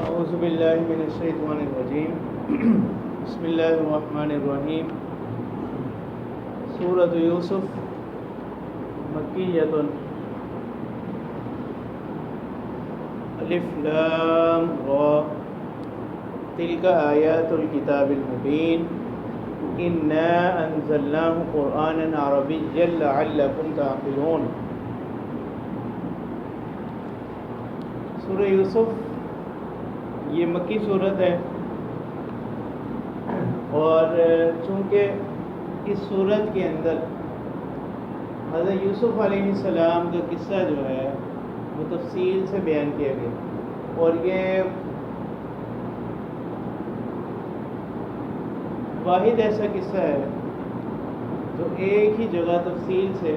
اعوذ باللہ من الشیطان الرجیم بسم اللہ الرحمن الرحیم سورۃ یوسف مکیۃ الف لام را تلک آیات الکتاب المبین انا انزلناہ قرآنا عربیا لعلکم تعقلون۔ سورہ یوسف یہ مکی صورت ہے، اور چونکہ اس صورت کے اندر حضرت یوسف علیہ السلام کا قصہ جو ہے وہ تفصیل سے بیان کیا گیا، اور یہ واحد ایسا قصہ ہے جو ایک ہی جگہ تفصیل سے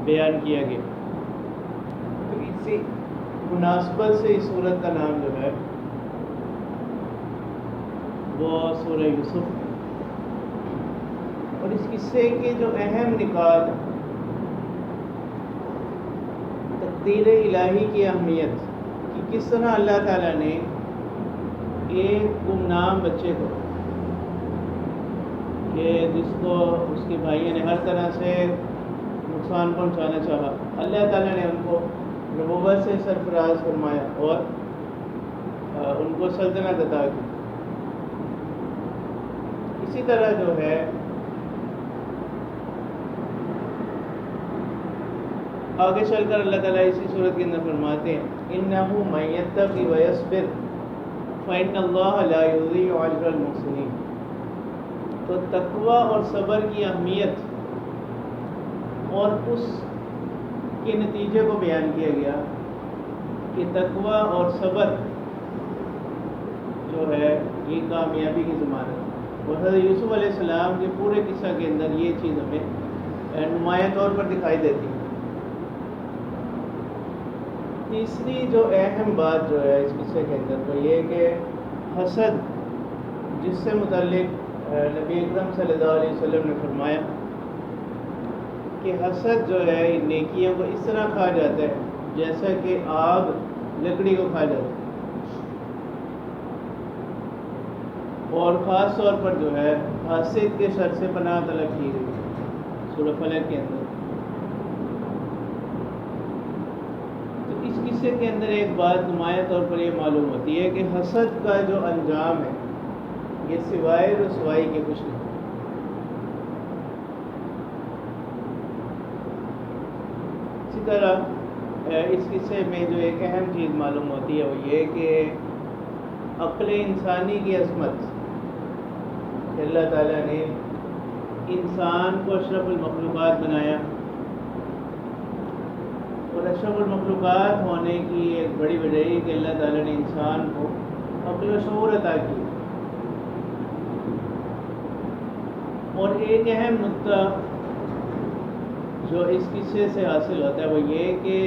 بیان کیا گیا، تو اسی مناسبت سے اس سورت کا نام جو ہے وہ سورہ یوسف، اور اس قصے کے جو اہم نکات، تقدیر الہی کی اہمیت کہ کس طرح اللہ تعالیٰ نے ایک گمنام بچے کو، کہ جس کو اس کے بھائیوں نے ہر طرح سے نقصان پہنچانا چاہا، اللہ تعالیٰ نے ان کو نبوت سے سرفراز فرمایا اور ان کو سلطنت عطا کی۔ اسی طرح جو ہے آگے چل کر اللہ تعالیٰ اسی صورت کے اندر فرماتے ہیں انہ من یتقی ویصبر فإن اللہ لا یضیع اجر المحسنین۔ تو تقوی اور صبر کی اہمیت اور اس کے نتیجے کو بیان کیا گیا کہ تقوی اور صبر جو ہے یہ کامیابی کی ضمانت ہے، اور حضرت یوسف علیہ السلام کے پورے قصہ کے اندر یہ چیز ہمیں نمایاں طور پر دکھائی دیتی ہے۔ تیسری جو اہم بات جو ہے اس قصے کے اندر تو یہ کہ حسد، جس سے متعلق نبی اکرم صلی اللہ علیہ وسلم نے فرمایا کہ حسد جو ہے ان نیکیوں کو اس طرح کھا جاتا ہے جیسا کہ آگ لکڑی کو کھا جاتا ہے، اور خاص طور پر جو ہے حاسد کے شر سے پناہ طلب کی گئی سورہ فلق کے اندر۔ تو اس قصے کے اندر ایک بات نمایاں طور پر یہ معلوم ہوتی ہے کہ حسد کا جو انجام ہے یہ سوائے رسوائی کے کچھ نہیں۔ اسی طرح اس قصے میں جو ایک اہم چیز معلوم ہوتی ہے وہ یہ کہ عقل انسانی کی عظمت، کہ اللہ تعالیٰ نے انسان کو اشرف المخلوقات بنایا، اور اشرف المخلوقات ہونے کی ایک بڑی وجہ یہ کہ اللہ تعالیٰ نے انسان کو عقل و شعور عطا کی۔ اور ایک اہم نقطہ جو اس قصے سے حاصل ہوتا ہے وہ یہ کہ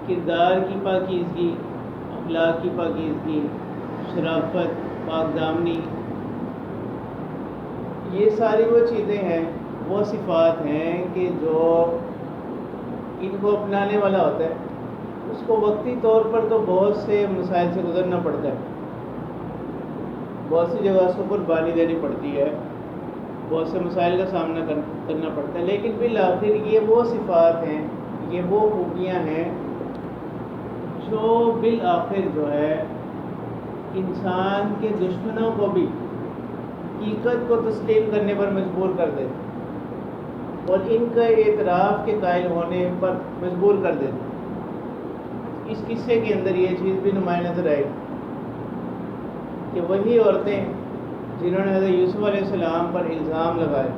کردار کی پاکیزگی، اخلاق کی پاکیزگی، شرافت، پاک دامنی، یہ ساری وہ چیزیں ہیں، وہ صفات ہیں کہ جو ان کو اپنانے والا ہوتا ہے اس کو وقتی طور پر تو بہت سے مسائل سے گزرنا پڑتا ہے، بہت سی جگہ اس کو قربانی دینی پڑتی ہے، بہت سے مسائل کا سامنا کرنا پڑتا ہے، لیکن بالآخر یہ وہ صفات ہیں، یہ وہ خوبیاں ہیں جو بالآخر جو ہے انسان کے دشمنوں کو بھی حقیقت کو تسلیم کرنے پر مجبور کر دیتے، اور ان کا اعتراف کے قائل ہونے پر مجبور کر دیتے۔ اس قصے کے اندر یہ چیز بھی نمایاں نظر آئی کہ وہی عورتیں جنہوں نے حضرت یوسف علیہ السلام پر الزام لگائے،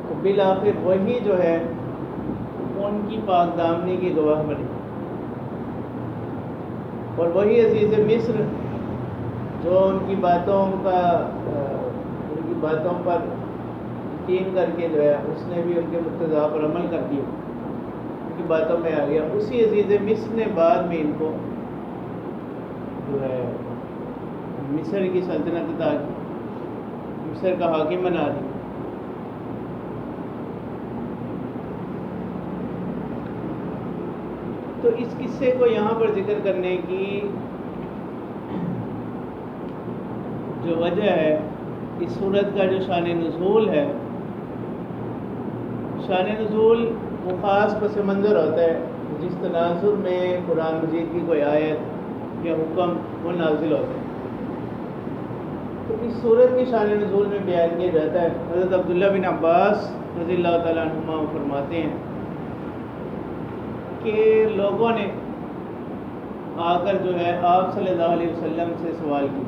تو بالآخر وہی جو ہے ان کی پاک دامنی کی گواہ بنی، اور وہی عزیز مصر جو ان کی باتوں پر یقین کر کے جو ہے اس نے بھی ان کے مقتضا پر عمل کر دیا، ان کی باتوں میں آ گیا، اسی عزیز مصر نے بعد میں ان کو جو ہے مصر کی سلطنت عطا کی، مصر کا حاکم بنا دیا۔ تو اس قصے کو یہاں پر ذکر کرنے کی جو وجہ ہے، اس صورت کا جو شان نزول ہے، شان نزول وہ خاص پس منظر ہوتا ہے جس تناظر میں قرآن مجید کی کوئی آیت یا حکم وہ نازل ہوتا ہے۔ تو اس صورت کی شان نزول میں بیان کیا جاتا ہے۔ حضرت عبداللہ بن عباس رضی اللہ تعالیٰ عنہما فرماتے ہیں کہ لوگوں نے آ کر جو ہے آپ صلی اللہ علیہ وسلم سے سوال کی،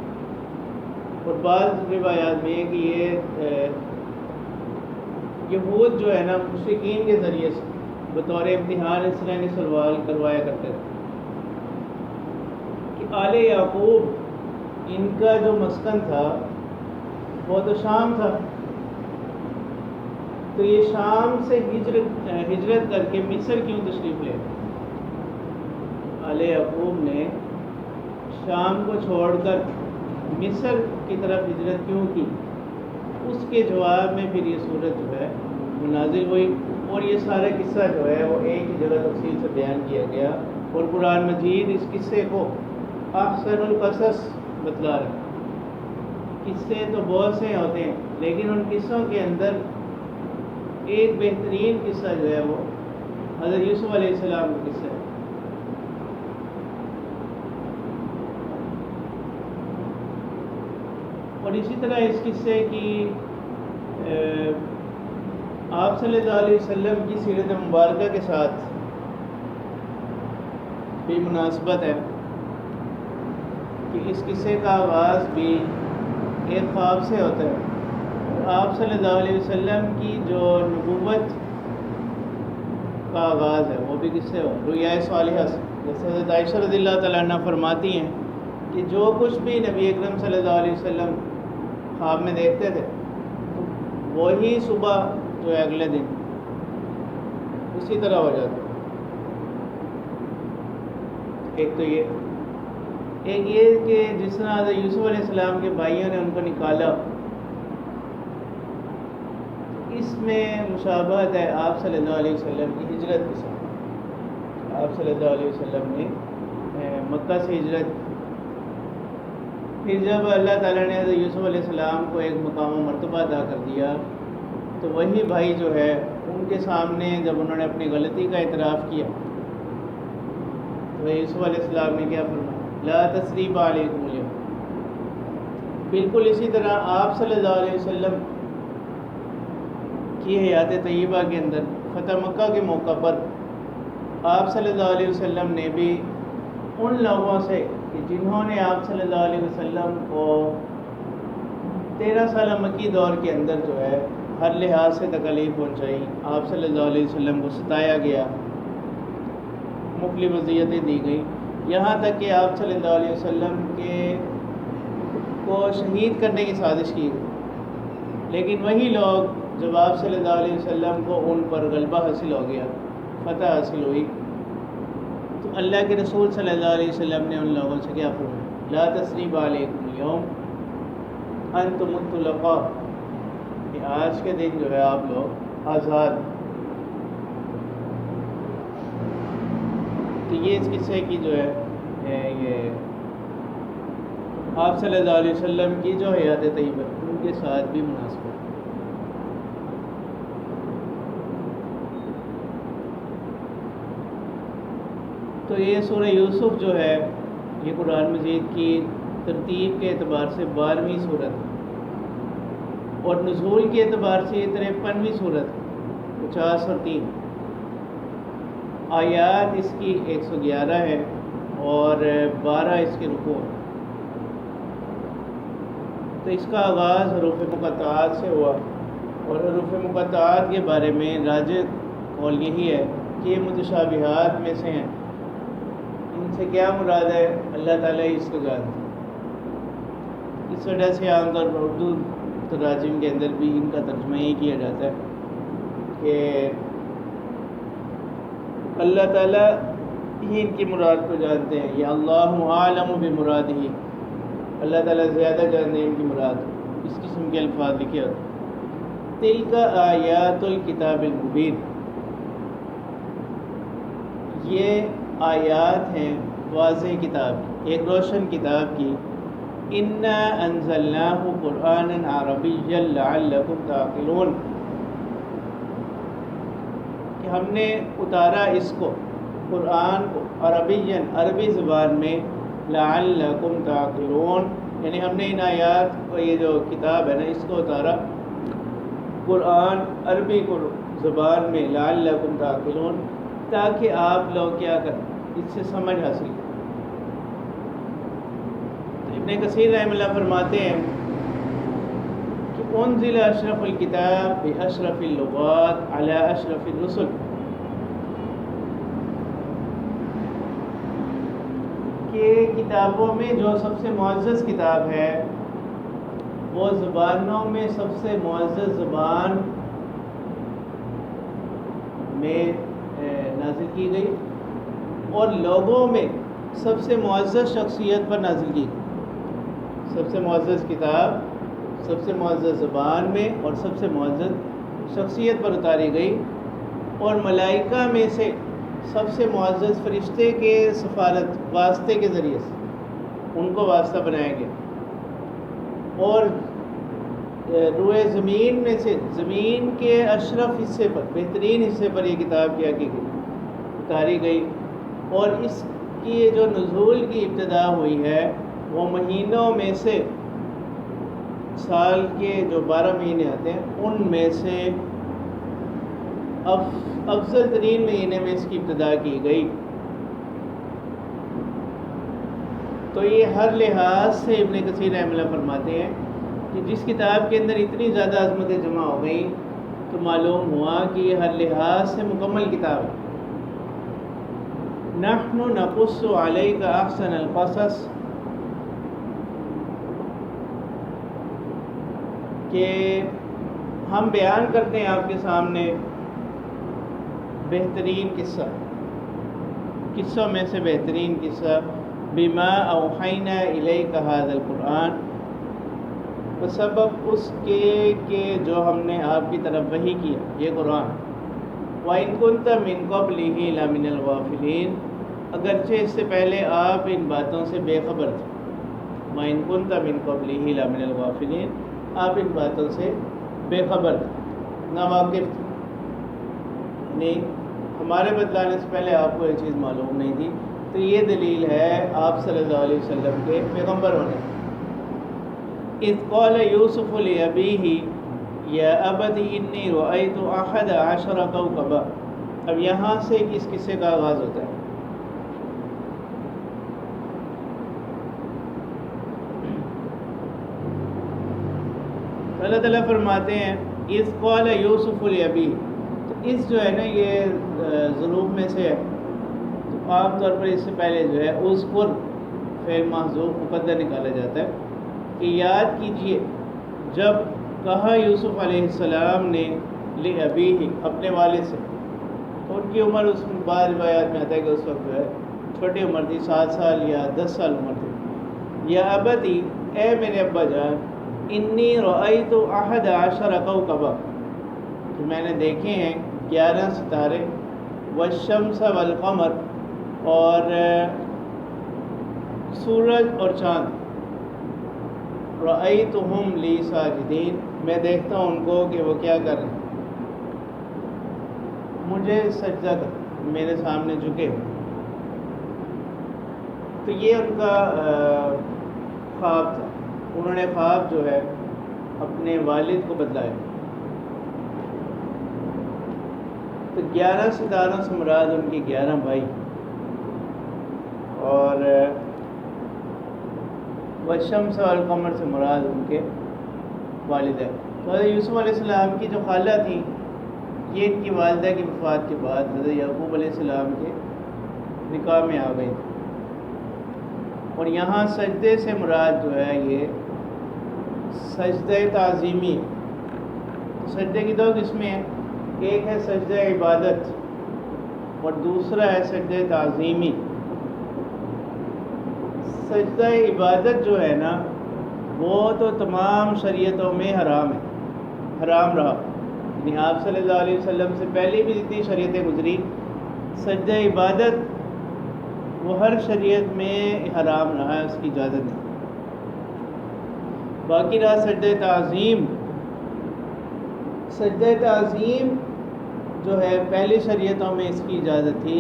اور بعض روایات میں کہ یہ یہود جو ہے نا مشرکین کے ذریعے سے بطور امتحان اس طرح نے سوال کروایا کرتے تھے کہ آل یعقوب ان کا جو مسکن تھا وہ تو شام تھا، تو یہ شام سے ہجرت کر کے مصر کیوں تشریف لے؟ آل یعقوب نے شام کو چھوڑ کر مصر کی طرف ہجرت کیوں کی؟ اس کے جواب میں پھر یہ صورت جو ہے وہ نازل ہوئی، اور یہ سارا قصہ جو ہے وہ ایک ہی جگہ تفصیل سے بیان کیا گیا، اور قرآن مجید اس قصے کو احسن القصص بتلا رہا ہے۔ قصے تو بہت سے ہوتے ہیں، لیکن ان قصوں کے اندر ایک بہترین قصہ جو ہے وہ حضرت یوسف علیہ السلام کا قصہ ہے۔ اور اسی طرح اس قصے کی آپ صلی اللہ علیہ وسلم کی سیرت مبارکہ کے ساتھ بھی مناسبت ہے کہ اس قصے کا آغاز بھی ایک خواب سے ہوتا ہے، اور آپ صلی اللہ علیہ وسلم کی جو نبوت کا آغاز ہے وہ بھی قصے ہو رؤیا صالحہ سے۔ جیسے حضرت عائشہ رضی اللہ تعالیٰ عنہ فرماتی ہیں کہ جو کچھ بھی نبی اکرم صلی اللہ علیہ وسلم خواب میں دیکھتے تھے وہی صبح جو ہے اگلے دن اسی طرح ہو جاتا۔ ایک تو ایک یہ کہ جس طرح حضرت یوسف علیہ السلام کے بھائیوں نے ان کو نکالا، اس میں مشابہت ہے آپ صلی اللہ علیہ وسلم کی ہجرت کے ساتھ۔ آپ صلی اللہ علیہ وسلم نے مکہ سے ہجرت، پھر جب اللہ تعالیٰ نے حضرت یوسف علیہ السلام کو ایک مقام و مرتبہ عطا کر دیا تو وہی بھائی جو ہے ان کے سامنے جب انہوں نے اپنی غلطی کا اعتراف کیا تو یوسف علیہ السلام نے کیا فرمایا؟ لا تثریب علیکم اليوم۔ بالکل اسی طرح آپ صلی اللہ علیہ وسلم کی حیات طیبہ کے اندر فتح مکہ کے موقع پر آپ صلی اللہ علیہ وسلم نے بھی ان لوگوں سے کہ جنہوں نے آپ صلی اللہ علیہ وسلم کو 13 سالہ مکی دور کے اندر جو ہے ہر لحاظ سے تکلیف پہنچائی، آپ صلی اللہ علیہ وسلم کو ستایا گیا، مختلف اذیتیں دی گئی، یہاں تک کہ آپ صلی اللہ علیہ وسلم کو شہید کرنے کی سازش کی گئی، لیکن وہی لوگ جب آپ صلی اللہ علیہ وسلم کو ان پر غلبہ حاصل ہو گیا، فتح حاصل ہوئی، تو اللہ کے رسول صلی اللہ علیہ وسلم نے ان لوگوں سے کیا فرمایا؟ لا تثریب علیکم اليوم انتم الطلقاء، کہ آج کے دن جو ہے آپ لوگ آزاد۔ تو یہ اس قصے کی جو ہے یہ آپ صلی اللہ علیہ وسلم کی جو حیات طیبہ ان کے ساتھ بھی مناسب ہے۔ تو یہ سورہ یوسف جو ہے یہ قرآن مجید کی ترتیب کے اعتبار سے 12ویں صورت ہے، اور نزول کے اعتبار سے یہ 53ویں صورت ہے، 50 اور 3 آیات اس کی 111 ہے اور 12 اس کے رکوع ہیں۔ تو اس کا آغاز حروف مقطعات سے ہوا، اور حروف مقطعات کے بارے میں راجح قول یہی ہے کہ یہ متشابہات میں سے ہیں، ان سے کیا مراد ہے اللہ تعالیٰ اس کو جانتا ہے۔ اس وجہ سے عام طور پر اردو تراجم کے اندر بھی ان کا ترجمہ یہ کیا جاتا ہے کہ اللہ تعالیٰ ہی ان کی مراد کو جانتے ہیں، یا اللہ عالم بمرادہ، اللہ تعالیٰ زیادہ جانتے ہیں ان کی مراد۔ اس قسم کے الفاظ لکھے ہوتے ہیں۔ تلک آیات الکتاب المبین، یہ آیات ہیں واضح کتاب کی، ایک روشن کتاب کی. اِنَّا أَنزَلْنَاهُ قُرْآنًا عَرَبِيًّا لَعَلَّكُمْ تَعْقِلُونَ، کہ ہم نے اتارا اس کو، قرآن کو، عربی زبان میں، لَعَلَّكُمْ تَعْقِلُونَ، یعنی ہم نے ان آیات کو، یہ جو کتاب ہے نا، اس کو اتارا قرآن عربی کو زبان میں، لَعَلَّكُمْ تَعْقِلُونَ، تاکہ آپ لوگ کیا کریں، اس سے سمجھ حاصل کریں. ابن کثیر رحمہ اللہ فرماتے ہیں کہ انزل اشرف الکتاب باشرف اللغات علی اشرف الرسل، کہ کتابوں میں جو سب سے معزز کتاب ہے وہ زبانوں میں سب سے معزز زبان میں نازل کی گئی، اور لوگوں میں سب سے معزز شخصیت پر نازل کی گئی. سب سے معزز کتاب سب سے معزز زبان میں اور سب سے معزز شخصیت پر اتاری گئی، اور ملائکہ میں سے سب سے معزز فرشتے کے سفارت واسطے کے ذریعے سے ان کو واسطہ بنایا گیا، اور روئے زمین میں سے زمین کے اشرف حصے پر، بہترین حصے پر یہ کتاب کیا کی گئی، اتاری گئی. اور اس کی جو نزول کی ابتدا ہوئی ہے وہ مہینوں میں سے، سال کے جو 12 مہینے آتے ہیں ان میں سے افضل ترین مہینے میں اس کی ابتدا کی گئی. تو یہ ہر لحاظ سے ابن کثیر رحمہ اللہ فرماتے ہیں کہ جس کتاب کے اندر اتنی زیادہ عظمتیں جمع ہو گئیں تو معلوم ہوا کہ یہ ہر لحاظ سے مکمل کتاب ہے. نحن نقص علیک احسن القصص، کہ ہم بیان کرتے ہیں آپ کے سامنے بہترین قصہ، قصوں میں سے بہترین قصہ، بما اوحینا الیک ھذا القرآن، بسبب اس کے کہ جو ہم نے آپ کی طرف وحی کیا یہ قرآن. وَإِن كُنْتَ مِن قَبْلِهِ لَمِنَ الْغَافِلِينَ، اگرچہ اس سے پہلے آپ ان باتوں سے بے خبر تھے. وَإِن كُنْتَ مِن قَبْلِهِ لَمِنَ الْغَافِلِينَ، آپ ان باتوں سے بے خبر تھے، ناواقف تھے، یعنی ہمارے بتلانے سے پہلے آپ کو یہ چیز معلوم نہیں تھی. تو یہ دلیل ہے آپ صلی اللہ علیہ وسلم کے پیغمبر ہونے. اذ قال یوسف لأبیہ یا ابت انی رأیت احد عشر کوکبا، اب یہاں سے کس قصے کا آغاز ہوتا ہے. اللہ تعالیٰ فرماتے ہیں اذ قال یوسف لأبیہ، تو اس جو ہے نا یہ ظروف میں سے ہے. تو عام طور پر اس سے پہلے جو ہے اذکر فعل محذوف مقدر نکالا جاتا ہے کہ یاد کیجئے جب کہا یوسف علیہ السلام نے لأبیہ اپنے والد سے، تو ان کی عمر اس بعض روایات میں آتا ہے کہ اس وقت جو ہے چھوٹی عمر تھی، 7 سال یا 10 سال عمر تھی. یا ابتی، اے میرے ابا جان، انی رأیت احد عشر کوکبا، کہ میں نے دیکھے ہیں 11 ستارے، والشمس والقمر، اور سورج اور چاند، رأیتہم لی ساجدین، میں دیکھتا ہوں ان کو کہ وہ کیا کر رہے ہیں، مجھے سجدہ کر، میرے سامنے جھکے ہوئے. تو یہ ان کا خواب تھا، انہوں نے خواب جو ہے اپنے والد کو بتلایا. تو 11 ستاروں سے مراد ان کے 11 بھائی، اور والشمس والقمر سے مراد ان کے والدہ. تو حضرت یوسف علیہ السلام کی جو خالہ تھیں، یہ ان کی والدہ کی وفات کے بعد حضرت یعقوب علیہ السلام کے نکاح میں آ گئی. اور یہاں سجدے سے مراد جو ہے یہ سجدہ تعظیمی ہے. سجدے کی 2 قسمیں ہیں، ایک ہے سجدہ عبادت اور دوسرا ہے سجدہ تعظیمی. سجدہ عبادت جو ہے نا وہ تو تمام شریعتوں میں حرام ہے، حرام رہا. یعنی آپ صلی اللہ علیہ وسلم سے پہلے بھی جتنی شریعتیں گزری، سجدہ عبادت وہ ہر شریعت میں حرام رہا ہے، اس کی اجازت نہیں۔ باقی رہا سجدہ تعظیم، سجدہ تعظیم جو ہے پہلی شریعتوں میں اس کی اجازت تھی،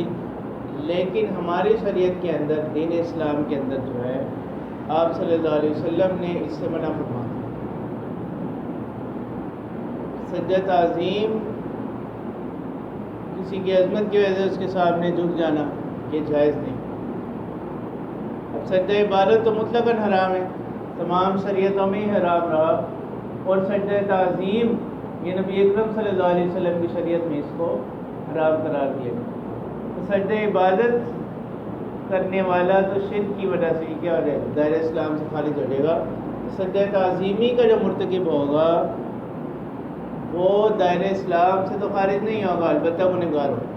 لیکن ہماری شریعت کے اندر، دین اسلام کے اندر جو ہے آپ صلی اللہ علیہ وسلم نے اس سے منع فرمایا۔ سجدہ تعظیم کسی کی عظمت کی وجہ سے اس کے سامنے جھک جانا یہ جائز نہیں۔ اب سجدہ عبادت تو مطلقاً حرام ہے، تمام شریعتوں میں ہی حرام رہا، اور سجدہ تعظیم یہ نبی اکرم صلی اللہ علیہ وسلم کی شریعت میں اس کو حرام قرار دیا گیا۔ تو سجدہ عبادت کرنے والا تو شرک کی وجہ سے کیا ہو جائے گا، دائرہ اسلام سے خارج ہو جائے گا۔ سجدہ تعظیمی کا جو مرتکب ہوگا وہ دائرہ اسلام سے تو خارج نہیں ہوگا، البتہ گنہگار ہوگا۔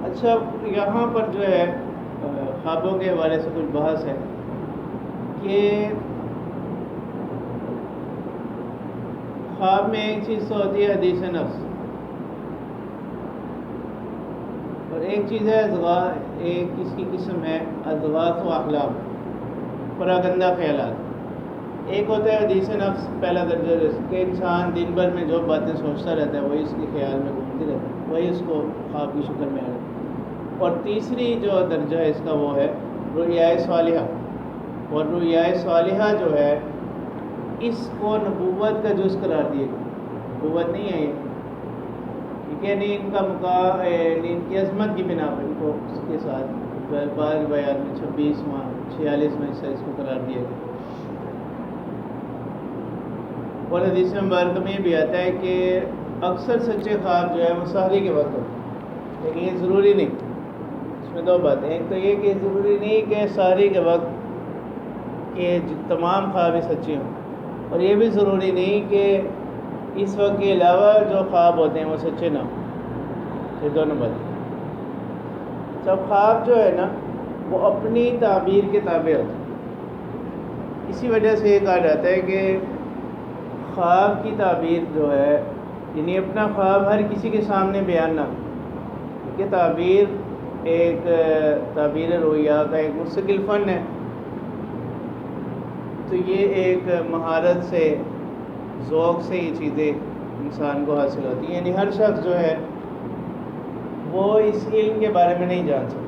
اچھا، یہاں پر جو ہے خوابوں کے حوالے سے کچھ بحث ہے کہ خواب میں ایک چیز تو ہوتی ہے حدیث نفس، اور ایک چیز ہے اضغاث، ایک اس کی قسم ہے اضغاث و احلام، پراگندہ خیالات۔ ایک ہوتا ہے حدیث نفس پہلا درجہ، جیسے کہ انسان دن بھر میں جو باتیں سوچتا رہتا ہے وہی اس کے خیال میں گھومتی رہتی ہے، وہی اس کو خواب کی شکل میں آ رہا ہے۔ اور تیسری جو درجہ ہے اس کا وہ ہے رؤیائے صالحہ، اور رؤیائے صالحہ جو ہے اس کو نبوت کا جز قرار دیا گیا۔ نبوت نہیں ہے یہ، ٹھیک ہے، نہیں ان کا ان کی عظمت کی بنا پر ان کو اس کے ساتھ بعض بیان میں 26 ماہ 46 میں سے اس کو قرار دیا گیا۔ اور حدیث مبارکہ میں یہ بھی آتا ہے کہ اکثر سچے خواب جو ہے وہ سحری کے وقت ہوتے ہیں، لیکن یہ ضروری نہیں۔ اس میں دو باتیں، ایک تو یہ کہ ضروری نہیں کہ سحری کے وقت کہ تمام خواب ہی سچے ہوں، اور یہ بھی ضروری نہیں کہ اس وقت کے علاوہ جو خواب ہوتے ہیں وہ سچے نہ ہوں۔ یہ دونوں باتیں۔ سب خواب جو ہے نا وہ اپنی تعبیر کے تابع ہوتے ہیں، اسی وجہ سے یہ کہا جاتا ہے کہ خواب کی تعبیر جو ہے، یعنی اپنا خواب ہر کسی کے سامنے بیان نہ، کہ تعبیر ایک تعبیر رویا کا ایک مستقل فن ہے، تو یہ ایک مہارت سے، ذوق سے یہ چیزیں انسان کو حاصل ہوتی ہیں، یعنی ہر شخص جو ہے وہ اس علم کے بارے میں نہیں جان سکتا۔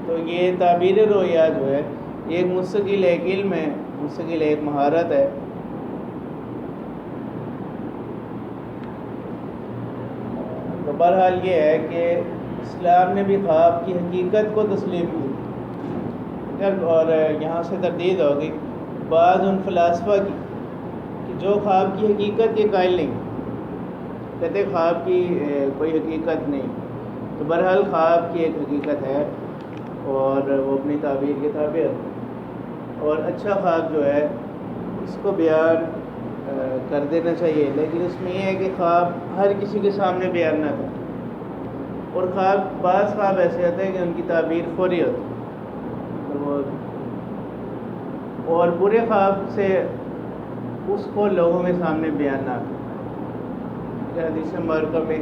تو یہ تعبیر رویا جو ہے یہ ایک مستقل ایک علم ہے، مستقل ایک مہارت ہے۔ تو بہرحال یہ ہے کہ اسلام نے بھی خواب کی حقیقت کو تسلیم کی، اور یہاں سے تردید ہوگی بعض ان فلاسفہ کی کہ جو خواب کی حقیقت کے قائل نہیں، کہتے خواب کی کوئی حقیقت نہیں۔ تو بہرحال خواب کی ایک حقیقت ہے اور وہ اپنی تعبیر کے تابع ہے، اور اچھا خواب جو ہے اس کو بیان کر دینا چاہیے، لیکن اس میں یہ ہے کہ خواب ہر کسی کے سامنے بیان نہ کرے، اور بعض خواب ایسے ہوتے ہیں کہ ان کی تعبیر فوری ہوتی ہے، اور برے خواب سے اس کو لوگوں کے سامنے بیان نہ کرے۔ حدیث مبارکہ میں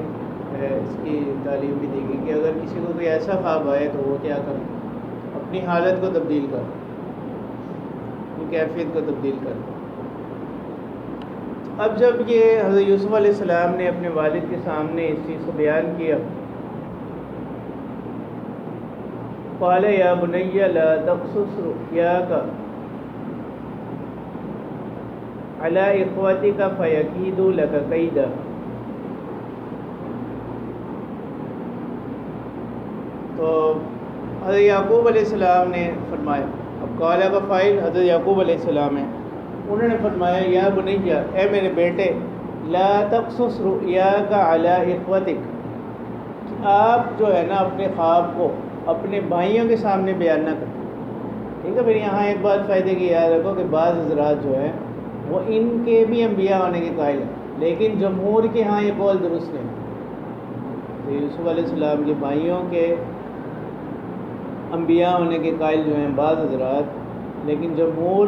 اس کی تعلیم بھی دی گئی کہ اگر کسی کو کوئی ایسا خواب آئے تو وہ کیا کرے، اپنی حالت کو تبدیل کر، اپنی کیفیت کو تبدیل کر۔ اب جب یہ حضرت یوسف علیہ السلام نے اپنے والد کے سامنے اس چیز کو بیان کیا، قال یا بنی لا تقصص رؤیاک علی اخوتک فیکیدوا لک کیدا۔ تو حضرت یعقوب علیہ السلام نے فرمایا، اب قال کا فاعل حضرت یعقوب علیہ السلام ہے، انہوں نے فرمایا یا بنی، اے میرے بیٹے، لا تقصص رؤیاک علی اخوتک، آپ جو ہے نا اپنے خواب کو اپنے بھائیوں کے سامنے بیان نہ کریں۔ ٹھیک ہے، پھر یہاں ایک بات فائدے کی یاد رکھو کہ بعض حضرات جو ہیں وہ ان کے بھی انبیاء ہونے کے قائل ہیں، لیکن جمہور کے ہاں یہ قول درست نہیں، یوسف علیہ السلام کے بھائیوں کے انبیاء ہونے کے قائل جو ہیں بعض حضرات، لیکن جمہور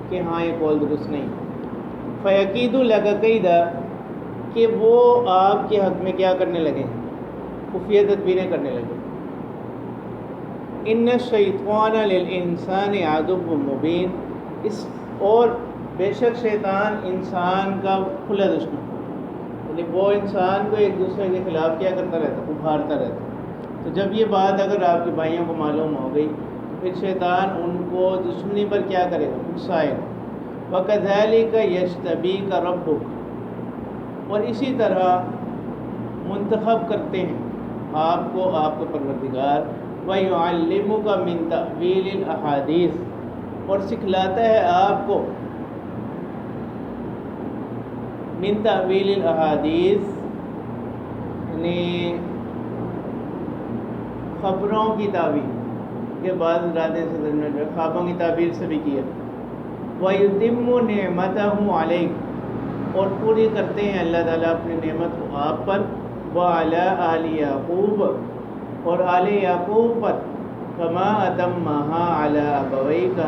کہ ہاں یہ قول درست نہیں۔ فَيَكِيدُ لَكَ كَيْدًا، کہ وہ آپ کے حق میں کیا کرنے لگے ہیں، خفیہ تدبیریں کرنے لگے۔ إِنَّ الشَّيْطَانَ لِلْإِنسَانِ عَدُوٌّ مُّبِينٌ، اس اور بے شک شیطان انسان کا کھلا دشمن، یعنی وہ انسان کو ایک دوسرے کے خلاف کیا کرتا رہتا، ابھارتا رہتا۔ تو جب یہ بات اگر آپ کے بھائیوں کو معلوم ہو گئی تو پھر شیطان ان کو دشمنی پر کیا کرے گا، اکسائے گا۔ وَكَذَلِكَ يَجْتَبِيكَ رَبُّكَ، اور اسی طرح منتخب کرتے ہیں آپ کو آپ کا پروردگار، وَيُعَلِّمُكَ مِن تَأْوِيلِ الْأَحَادِيثِ، اور سکھلاتا ہے آپ کو من تأویل الاحادیث، یعنی خبروں کی تعبیر کے بعد راتیں سے درمیان خوابوں کی تعبیر سے بھی کیا۔ وَيُتِمُّ نِعْمَتَهُ عَلَيْكَ، اور پوری کرتے ہیں اللہ تعالیٰ اپنی نعمت کو آپ پر، وَعَلَىٰ آلِ یعقوب، اور آل یعقوب پر، کما اتمہا علی ابویک،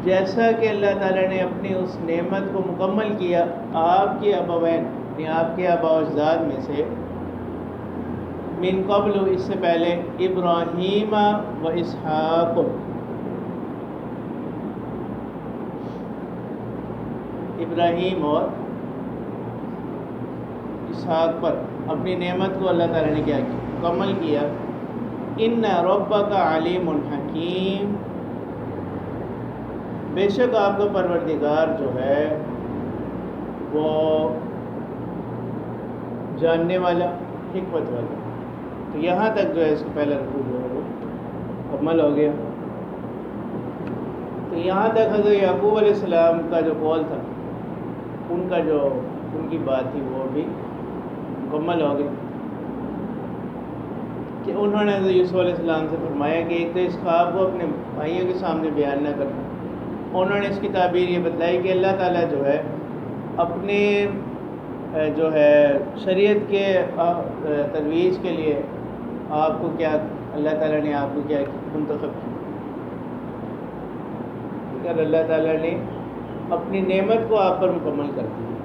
جیسا کہ اللہ تعالیٰ نے اپنی اس نعمت کو مکمل کیا آپ کے ابوین، یعنی آپ کے آباء و اجداد میں سے، من قبل، اس سے پہلے، ابراہیم و اسحاق، ابراہیم اور اسحاق پر اپنی نعمت کو اللہ تعالیٰ نے کیا مکمل کیا۔ ان ربک علیم حکیم، بے شک آپ کا پروردگار جو ہے وہ جاننے والا، حکمت والا۔ تو یہاں تک جو ہے اس کا پہلا رکوع جو ہے وہ مکمل ہو گیا۔ تو یہاں تک حضرت یعقوب علیہ السلام کا جو قول تھا، ان کی بات تھی، وہ بھی مکمل ہو گئی کہ انہوں نے حضرت یوسف علیہ السلام سے فرمایا کہ ایک تو اس خواب کو اپنے بھائیوں کے سامنے بیان نہ کرنا۔ انہوں نے اس کی تعبیر یہ بتلائی کہ اللہ تعالیٰ جو ہے اپنے جو ہے شریعت کے ترویج کے لیے آپ کو کیا، اللہ تعالیٰ نے آپ کو کیا منتخب کیا، اللہ تعالیٰ نے اپنی نعمت کو آپ پر مکمل کر دیا۔